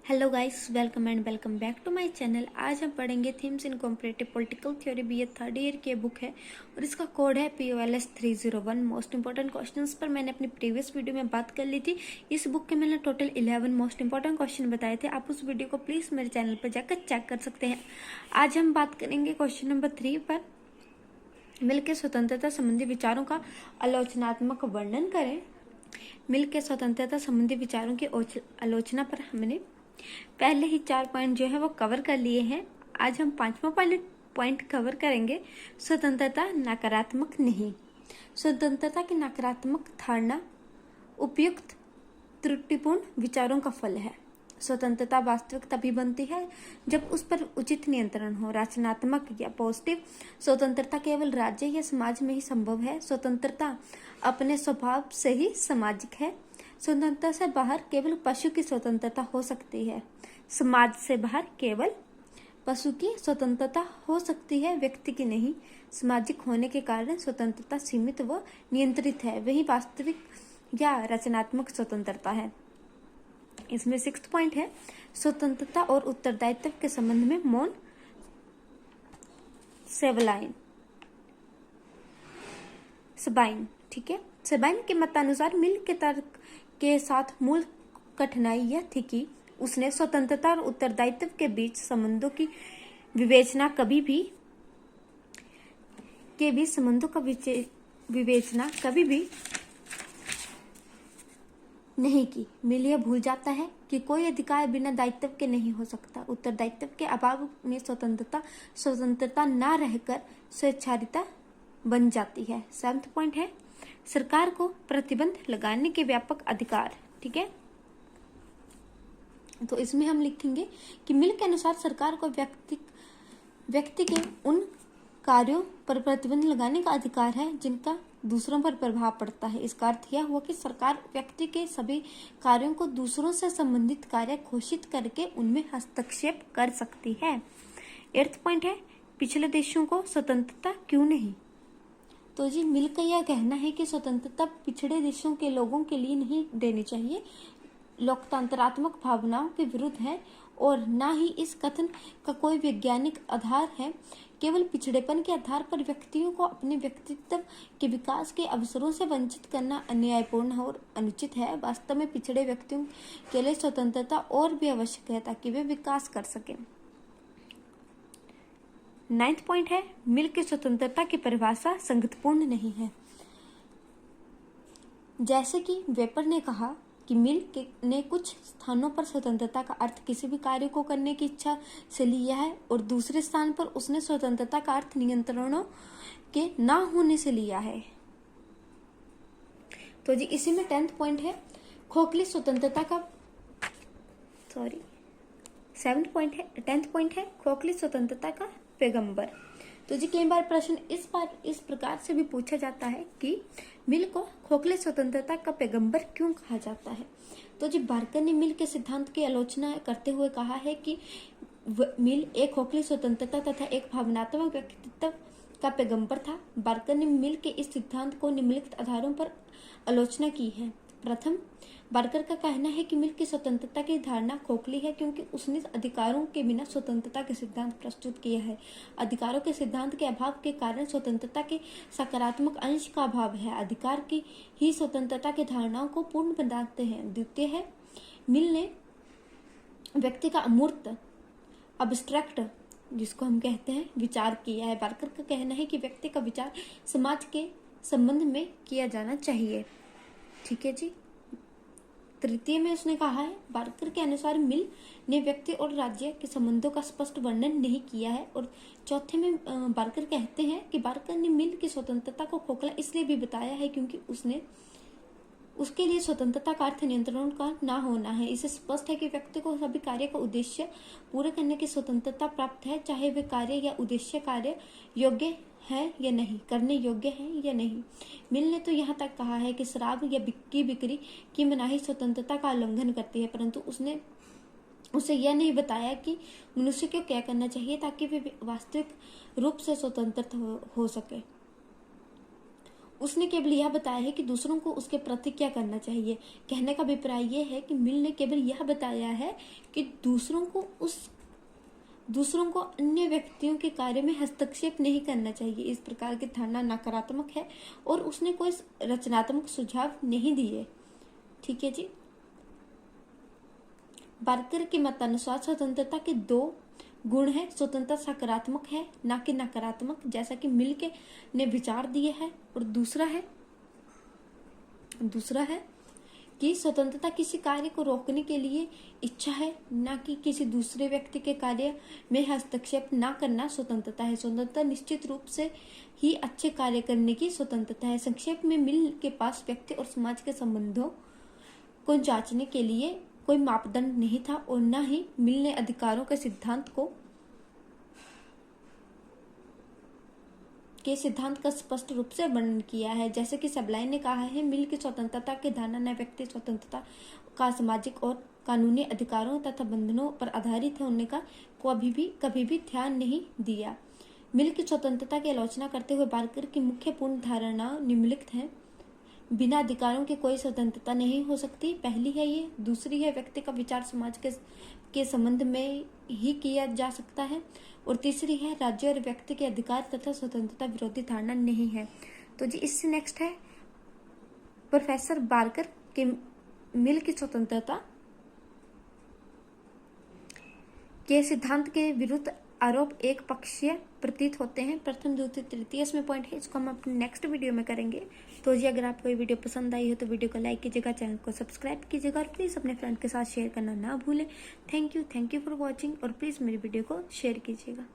Hello guys, welcome and welcome back to my channel. आज हम पढ़ेंगे themes in comparative political theory BA third year की book है और इसका कोड है POLS 301। मोस्ट इंपॉर्टेंट क्वेश्चंस पर मैंने अपनी प्रीवियस वीडियो में बात कर ली थी। इस बुक के मैंने टोटल 11 मोस्ट इंपॉर्टेंट क्वेश्चन बताए थे। आप उस वीडियो को प्लीज मेरे चैनल पर जाकर चेक कर सकते हैं। आज हम बात करेंगे क्वेश्चन नंबर 3 पर। मिल के स्वतंत्रता संबंधी विचारों का आलोचनात्मक वर्णन करें। मिल के स्वतंत्रता संबंधी विचारों की आलोचना पर हमने पहले ही 4 पॉइंट जो है वो कवर कर लिए हैं। आज हम 5वां पॉइंट कवर करेंगे। स्वतंत्रता नकारात्मक नहीं। स्वतंत्रता की नकारात्मक धारणा उपयुक्त त्रुटिपूर्ण विचारों का फल है। स्वतंत्रता वास्तविक तभी बनती है जब उस पर उचित नियंत्रण हो। रचनात्मक या पॉजिटिव स्वतंत्रता केवल राज्य या समाज में ही संभव है। स्वतंत्रता अपने स्वभाव से ही सामाजिक है। स्वतंत्रता से बाहर केवल पशु की स्वतंत्रता हो सकती है। समाज से बाहर केवल पशु की स्वतंत्रता हो सकती है, व्यक्ति की नहीं। सामाजिक होने के कारण स्वतंत्रता सीमित व नियंत्रित है, वही वास्तविक या रचनात्मक स्वतंत्रता है। इसमें 6th पॉइंट है स्वतंत्रता और उत्तरदायित्व के संबंध में मौन सबाइन। ठीक है, सबाइन के मतानुसार मिल के तर्क के साथ मूल कठिनाई यह थी कि उसने स्वतंत्रता और उत्तरदायित्व के बीच संबंधों की विवेचना कभी भी नहीं की। मिल यह भूल जाता है कि कोई अधिकार बिना दायित्व के नहीं हो सकता। उत्तरदायित्व के अभाव में स्वतंत्रता न रहकर स्वेच्छारिता बन जाती है। 7th पॉइंट है सरकार को प्रतिबंध लगाने के व्यापक अधिकार। ठीक है, तो इसमें हम लिखेंगे कि मिल के अनुसार सरकार को व्यक्ति के उन कार्यों पर प्रतिबंध लगाने का अधिकार है जिनका दूसरों पर प्रभाव पड़ता है। इसका अर्थ यह हुआ कि सरकार व्यक्ति के सभी कार्यों को दूसरों से संबंधित कार्य घोषित करके उनमें हस्तक्षेप कर सकती है। 8th पॉइंट है पिछले देशों को स्वतंत्रता क्यों नहीं। तो जी मिल का यह कहना है कि स्वतंत्रता पिछड़े देशों के लोगों के लिए नहीं देनी चाहिए, लोकतंत्रात्मक भावनाओं के विरुद्ध है और न ही इस कथन का कोई वैज्ञानिक आधार है। केवल पिछड़ेपन के आधार पर व्यक्तियों को अपने व्यक्तित्व के विकास के अवसरों से वंचित करना अन्यायपूर्ण और अनुचित है। वास्तव में पिछड़े व्यक्तियों के लिए स्वतंत्रता और भी आवश्यक है ताकि वे विकास कर सकें। 9th पॉइंट है मिल की स्वतंत्रता की परिभाषा संगतपूर्ण नहीं है। जैसे कि वेपर ने कहा कि मिल ने कुछ स्थानों पर स्वतंत्रता का अर्थ किसी भी कार्य को करने की इच्छा से लिया है और दूसरे स्थान पर उसने स्वतंत्रता का अर्थ नियंत्रणों के ना होने से लिया है। तो जी इसी में 10th पॉइंट है खोखली स्वतंत्रता का 7th पॉइंट है 10th पॉइंट है खोखली स्वतंत्रता का पैगंबर। तो जी कई बार प्रश्न इस प्रकार से भी पूछा जाता है कि मिल को खोखले स्वतंत्रता का पैगंबर क्यों कहा जाता है। तो जी बार्कर ने मिल के सिद्धांत की आलोचना करते हुए कहा है कि मिल एक खोखली स्वतंत्रता तथा एक भावनात्मक व्यक्तित्व का पैगंबर था। बार्कर ने मिल के इस सिद्धांत को निम्नलिखित आधारों पर आलोचना की है। प्रथम, बार्कर का कहना है कि मिल की स्वतंत्रता की धारणा खोखली है क्योंकि उसने अधिकारों के बिना स्वतंत्रता के सिद्धांत प्रस्तुत किया है। अधिकारों के सिद्धांत के अभाव के कारण स्वतंत्रता के सकारात्मक अंश का अभाव है। अधिकार की ही स्वतंत्रता की धारणाओं को पूर्ण बनाते हैं। द्वितीय है मिल ने व्यक्ति का अमूर्त अब्स्ट्रैक्ट जिसको हम कहते हैं विचार किया है। बार्कर का कहना है कि व्यक्ति का विचार समाज के संबंध में किया जाना चाहिए। ठीक है जी। तृतीय में उसने कहा है बार्कर के अनुसार मिल ने व्यक्ति और राज्य के संबंधों का स्पष्ट वर्णन नहीं किया है। और चौथे में बार्कर कहते हैं कि बार्कर ने मिल की स्वतंत्रता को खोखला इसलिए भी बताया है क्योंकि उसके लिए स्वतंत्रता का अर्थ नियंत्रण का ना होना है। इसे स्पष्ट है कि व्यक्ति को सभी कार्य का उद्देश्य पूरे करने की स्वतंत्रता प्राप्त है, चाहे वे कार्य या उद्देश्य कार्य योग्य है या नहीं, करने योग्य है या नहीं। मिल ने तो यहाँ तक कहा है कि शराब या बिक्री की मनाही स्वतंत्रता का उल्लंघन करती है, परंतु उसे यह नहीं बताया कि मनुष्य को क्या करना चाहिए ताकि वे वास्तविक रूप से स्वतंत्र हो सके। उसने केवल यह बताया है कि दूसरों को उसके प्रति क्या करना चाहिए। कहने का अभिप्राय यह है कि मिल ने केवल यह बताया है कि दूसरों को अन्य व्यक्तियों के कार्य में हस्तक्षेप नहीं करना चाहिए। इस प्रकार की धारणा नकारात्मक है और उसने कोई रचनात्मक सुझाव नहीं दिए। ठीक है जी। बार्कर के मतानुसार स्वतंत्रता के दो गुण है। स्वतंत्रता सकारात्मक है ना कि नकारात्मक, जैसा कि मिल के ने विचार दिए है। और दूसरा है कि स्वतंत्रता किसी कार्य को रोकने के लिए इच्छा है, ना कि किसी दूसरे व्यक्ति के कार्य में हस्तक्षेप ना करना स्वतंत्रता है। स्वतंत्रता निश्चित रूप से ही अच्छे कार्य करने की स्वतंत्रता है। संक्षेप में मिल के पास व्यक्ति और समाज के संबंधों को जांचने के लिए कोई मापदंड नहीं था और न ही मिल ने अधिकारों के सिद्धांत का स्पष्ट रूप से वर्णन किया है। जैसे कि सबलाइन ने कहा है, मिल की स्वतंत्रता की धारणा न व्यक्ति स्वतंत्रता का सामाजिक और कानूनी अधिकारों तथा बंधनों पर आधारित है। उन्होंने कभी भी ध्यान नहीं दिया। मिल की स्वतंत्रता की आलोचना करते हुए बार्कर की मुख्य पूर्ण धारणा निम्नलिखित है। बिना अधिकारों की कोई स्वतंत्रता नहीं हो सकती, पहली है ये। दूसरी है, व्यक्ति का विचार समाज के संबंध में ही किया जा सकता है। और तीसरी है, राज्य और व्यक्ति के अधिकार तथा स्वतंत्रता विरोधी धारणा नहीं है। तो जी इससे नेक्स्ट है प्रोफेसर बार्कर के मिल की स्वतंत्रता के सिद्धांत के विरुद्ध आरोप एक पक्षीय प्रतीत होते हैं। प्रथम, द्वितीय, तृतीय इसमें पॉइंट है, इसको हम अपने नेक्स्ट वीडियो में करेंगे। तो जी अगर आपको ये वीडियो पसंद आई हो तो वीडियो को लाइक कीजिएगा, चैनल को सब्सक्राइब कीजिएगा और प्लीज़ अपने फ्रेंड के साथ शेयर करना ना भूलें। थैंक यू फॉर वॉचिंग और प्लीज़ मेरी वीडियो को शेयर कीजिएगा।